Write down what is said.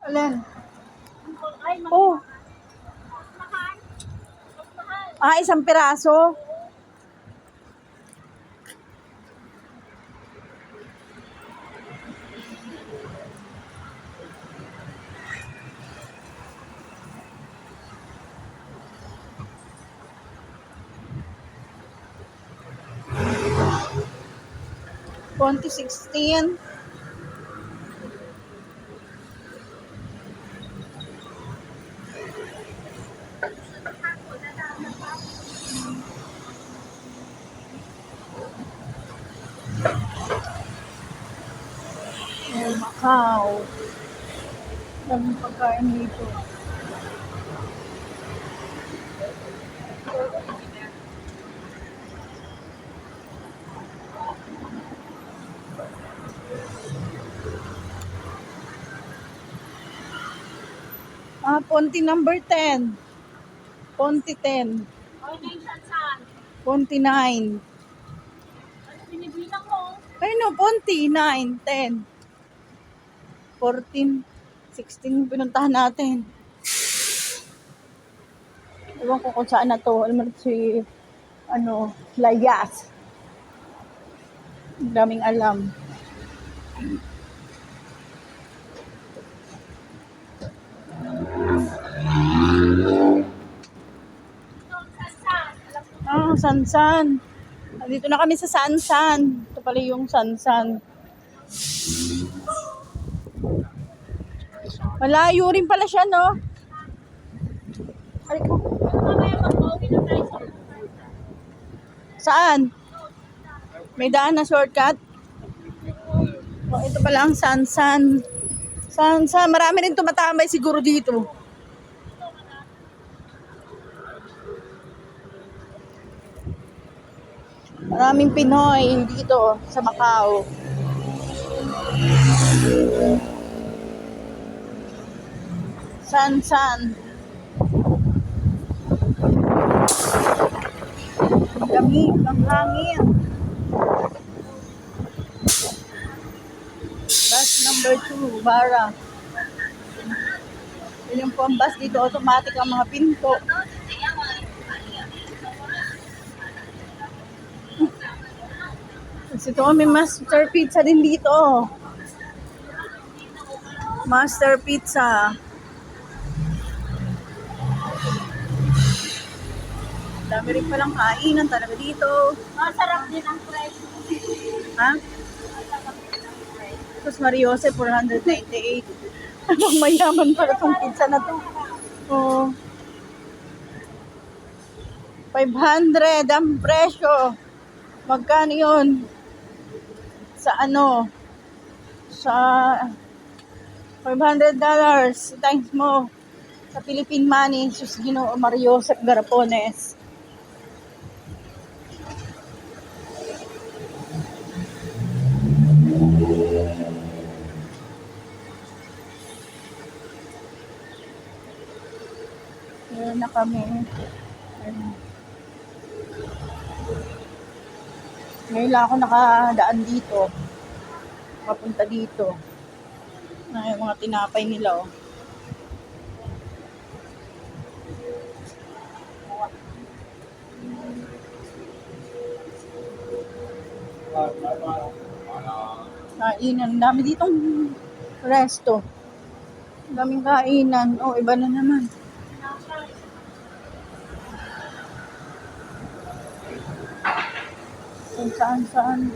Alin? Oh. Isang piraso. $20.16. Oh, Macau. Daming pagkain dito. Ponti number 10. Ponti 10. Ponti 9. Binibilang mo. Ay no, Ponti 9, 10. 14, 16 pinuntahan natin. Ewan ko kung saan na to. Alam mo si, Layas. Ang daming alam. Sansan. Dito na kami sa Sansan. Ito pala yung Sansan. Malayo rin pala siya, no? Saan? May daan na shortcut? Oh, ito pala ang Sansan. Sansan. Marami rin tumatambay siguro dito. Maraming Pinoy dito sa Macau. Sansan. Lamig ang hangin. Bus number 2, Bara. Yun po ang bus dito. Automatic ang mga pinto. Kasi ito may Master Pizza din dito. Master Pizza. Dami rin palang kainan talaga dito. Masarap din ang price. Ha? Tapos Mariose, 498. Anong mayaman pala itong pizza na to. Oh. 500 ang presyo. Magkano yun? Sa Sa $500 times mo sa Philippine money, sus Ginoo Mariosep Garapones. Ayan na kami. Ngayon lang ako nakadaan dito. Papunta dito. Na yung mga tinapay nila, oh. Kainan. Dami ditong resto. Daming kainan. Oh, iba na naman. Kung saan.